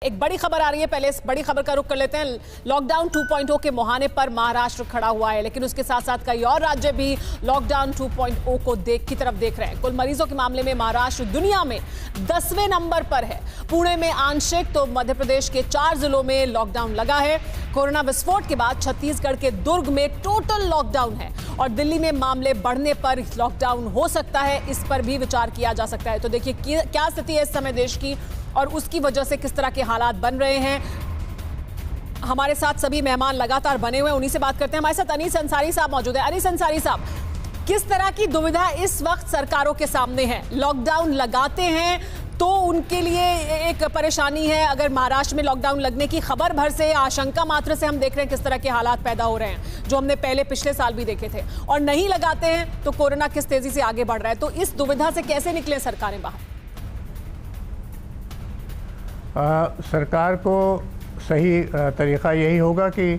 एक बड़ी खबर आ रही है, पहले इस बड़ी खबर का रुख कर लेते हैं। लॉकडाउन 2.0 के मुहाने पर महाराष्ट्र खड़ा हुआ है, लेकिन उसके साथ साथ कई और राज्य भी लॉकडाउन 2.0 को की तरफ देख रहे हैं। कुल मरीजों के मामले में महाराष्ट्र दुनिया में 10वें नंबर पर है। पुणे में आंशिक तो मध्य प्रदेश के 4 जिलों में लॉकडाउन लगा है। कोरोना विस्फोट के बाद छत्तीसगढ़ के दुर्ग में टोटल लॉकडाउन है और दिल्ली में मामले बढ़ने पर लॉकडाउन हो सकता है, इस पर भी विचार किया जा सकता है। तो देखिए क्या स्थिति है इस समय देश की और उसकी वजह से किस तरह के हालात बन रहे हैं। हमारे साथ सभी मेहमान लगातार बने हुए हैं, उन्हीं से बात करते हैं। हमारे साथ अनीस अंसारी साहब मौजूद है। अनीस अंसारी साहब, किस तरह की दुविधा इस वक्त सरकारों के सामने है? लॉकडाउन लगाते हैं तो उनके लिए एक परेशानी है, अगर महाराष्ट्र में लॉकडाउन लगने की खबर भर से आशंका मात्र से हम देख रहे हैं किस तरह के हालात पैदा हो रहे हैं, जो हमने पहले पिछले साल भी देखे थे, और नहीं लगाते हैं तो कोरोना किस तेजी से आगे बढ़ रहा है। तो इस दुविधा से कैसे निकले सरकारें बाहर? सरकार को सही तरीका यही होगा कि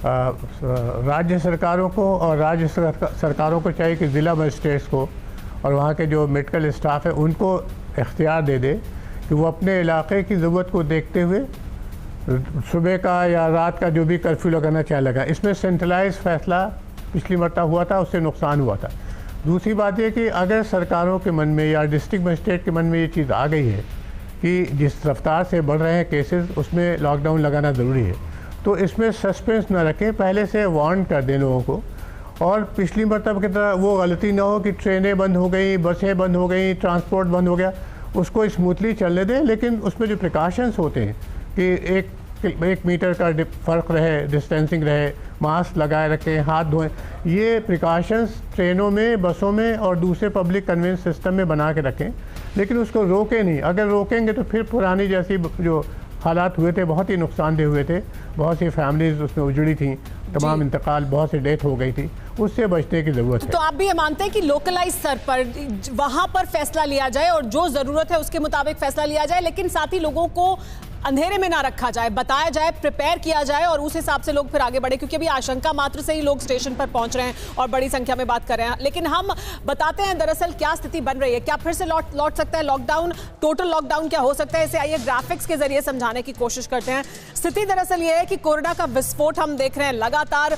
राज्य सरकारों को और राज्य सरकारों को चाहिए कि ज़िला मजिस्ट्रेट्स को और वहाँ के जो मेडिकल स्टाफ है उनको इख्तियार दे दे कि वो अपने इलाके की ज़रूरत को देखते हुए सुबह का या रात का जो भी कर्फ्यू लगाना चाहे लगा। इसमें सेंट्रलाइज फैसला पिछली मरतबा हुआ था, उससे नुकसान हुआ था। दूसरी बात यह कि अगर सरकारों के मन में या डिस्ट्रिक्ट मजिस्ट्रेट के मन में ये चीज़ आ गई है कि जिस रफ्तार से बढ़ रहे हैं केसेस, उसमें लॉकडाउन लगाना ज़रूरी है, तो इसमें सस्पेंस ना रखें, पहले से वार्न कर दें लोगों को। और पिछली मरतबा की तरह वो गलती ना हो कि ट्रेनें बंद हो गई, बसें बंद हो गई, ट्रांसपोर्ट बंद हो गया, उसको स्मूथली चलने दें। लेकिन उसमें जो प्रिकॉशंस होते हैं कि 1 मीटर का फ़र्क रहे, डिस्टेंसिंग रहे, मास्क लगाए रखें, हाथ धोएं, ये प्रिकॉशंस ट्रेनों में, बसों में और दूसरे पब्लिक कन्वेंस सिस्टम में बना के रखें, लेकिन उसको रोकें नहीं। अगर रोकेंगे तो फिर पुरानी जैसी जो हालात हुए थे, बहुत ही नुकसानदेह हुए थे, बहुत सी फैमिलीज उसमें उजड़ी थी, तमाम इंतकाल, बहुत सी डेथ हो गई थी, उससे बचने की ज़रूरत है। तो आप भी ये मानते हैं कि लोकलाइज स्तर पर वहाँ पर फैसला लिया जाए और जो ज़रूरत है उसके मुताबिक फैसला लिया जाए, लेकिन साथ ही लोगों को अंधेरे में ना रखा जाए, बताया जाए, प्रिपेयर किया जाए और उस हिसाब से लोग फिर आगे बढ़े, क्योंकि अभी आशंका मात्र से ही लोग स्टेशन पर पहुंच रहे हैं और बड़ी संख्या में बात कर रहे हैं। लेकिन हम बताते हैं दरअसल क्या स्थिति बन रही है, क्या फिर से लौट सकता है लॉकडाउन, टोटल लॉकडाउन क्या हो सकता है, इसे आइए ग्राफिक्स के जरिए समझाने की कोशिश करते हैं। स्थिति दरअसल ये है कि कोरोना का विस्फोट हम देख रहे हैं लगातार।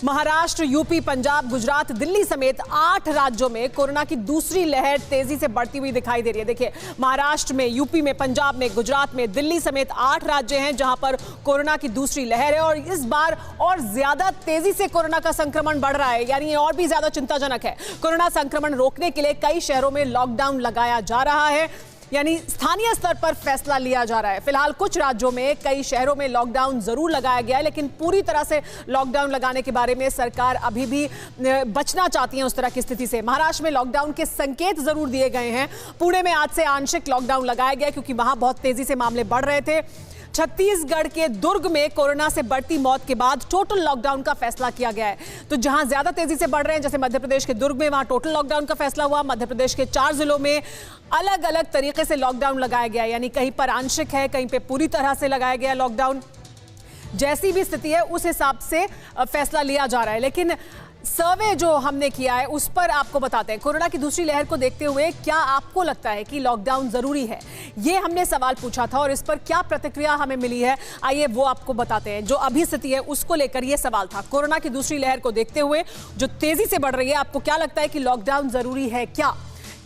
महाराष्ट्र, यूपी, पंजाब, गुजरात, दिल्ली समेत 8 राज्यों में कोरोना की दूसरी लहर तेजी से बढ़ती हुई दिखाई दे रही है। देखिए, महाराष्ट्र में, यूपी में, पंजाब में, गुजरात में, दिल्ली समेत 8 राज्य हैं जहां पर कोरोना की दूसरी लहर है और इस बार और ज्यादा तेजी से कोरोना का संक्रमण बढ़ रहा है, यानी ये और भी ज्यादा चिंताजनक है। कोरोना संक्रमण रोकने के लिए कई शहरों में लॉकडाउन लगाया जा रहा है, यानी स्थानीय स्तर पर फैसला लिया जा रहा है। फिलहाल कुछ राज्यों में, कई शहरों में लॉकडाउन जरूर लगाया गया है, लेकिन पूरी तरह से लॉकडाउन लगाने के बारे में सरकार अभी भी बचना चाहती है उस तरह की स्थिति से। महाराष्ट्र में लॉकडाउन के संकेत जरूर दिए गए हैं। पुणे में आज से आंशिक लॉकडाउन लगाया गया क्योंकि वहां बहुत तेजी से मामले बढ़ रहे थे। छत्तीसगढ़ के दुर्ग में कोरोना से बढ़ती मौत के बाद टोटल लॉकडाउन का फैसला किया गया है। तो जहां ज्यादा तेजी से बढ़ रहे हैं, जैसे मध्य प्रदेश के दुर्ग में, वहां टोटल लॉकडाउन का फैसला हुआ। मध्य प्रदेश के 4 जिलों में अलग अलग तरीके से लॉकडाउन लगाया गया है, यानी कहीं पर आंशिक है, कहीं पे पूरी तरह से लगाया गया लॉकडाउन। जैसी भी स्थिति है उस हिसाब से फैसला लिया जा रहा है। लेकिन सर्वे जो हमने किया है उस पर आपको बताते हैं, कोरोना की दूसरी लहर को देखते हुए क्या आपको लगता है कि लॉकडाउन जरूरी है? ये हमने सवाल पूछा था और इस पर क्या प्रतिक्रिया हमें मिली है, आइए वो आपको बताते हैं। जो अभी स्थिति है उसको लेकर ये सवाल था, कोरोना की दूसरी लहर को देखते हुए जो तेजी से बढ़ रही है, आपको क्या लगता है कि लॉकडाउन जरूरी है?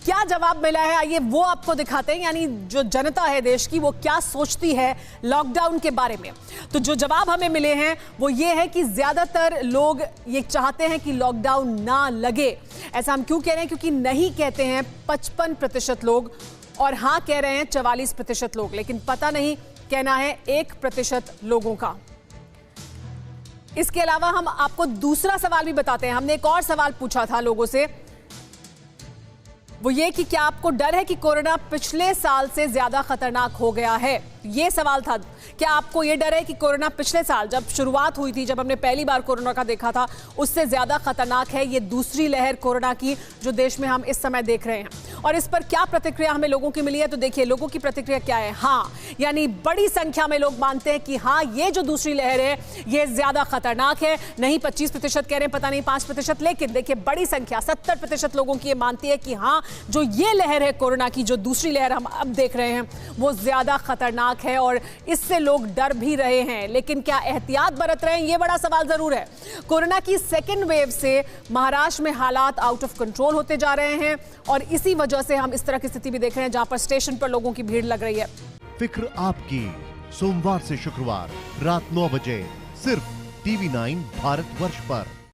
क्या जवाब मिला है, आइए वो आपको दिखाते हैं, यानी जो जनता है देश की वो क्या सोचती है लॉकडाउन के बारे में। तो जो जवाब हमें मिले हैं वो ये है कि ज्यादातर लोग ये चाहते हैं कि लॉकडाउन ना लगे। ऐसा हम क्यों कह रहे हैं? क्योंकि नहीं कहते हैं 55% लोग और हाँ कह रहे हैं 44% लोग, लेकिन पता नहीं कहना है 1% लोगों का। इसके अलावा हम आपको दूसरा सवाल भी बताते हैं। हमने एक और सवाल पूछा था लोगों से, वो ये कि क्या आपको डर है कि कोरोना पिछले साल से ज्यादा खतरनाक हो गया है? ये सवाल था। क्या आपको ये डर है कि कोरोना पिछले साल जब शुरुआत हुई थी, जब हमने पहली बार कोरोना का देखा था, उससे ज्यादा खतरनाक है ये दूसरी लहर कोरोना की जो देश में हम इस समय देख रहे हैं? और इस पर क्या प्रतिक्रिया हमें लोगों की मिली है? तो देखिए लोगों की प्रतिक्रिया क्या है। हाँ, यानी बड़ी संख्या में लोग मानते हैं कि हाँ, ये जो दूसरी लहर है ये ज्यादा खतरनाक है। नहीं 25% कह रहे हैं, पता नहीं 5%, लेकिन देखिए बड़ी संख्या 70% लोगों की ये मानती है कि हाँ, जो ये लहर है कोरोना की, जो दूसरी लहर हम अब देख रहे हैं, वो ज्यादा खतरनाक है और इससे लोग डर भी रहे हैं। लेकिन क्या एहतियात बरत रहे हैं, ये बड़ा सवाल जरूर है। कोरोना की सेकेंड वेव से महाराष्ट्र में हालात आउट ऑफ कंट्रोल होते जा रहे हैं और इसी वजह से हम इस तरह की स्थिति भी देख रहे हैं जहां पर स्टेशन पर लोगों की भीड़ लग रही है। फिक्र आपकी, सोमवार से शुक्रवार रात 9 बजे सिर्फ TV9 भारतवर्ष पर।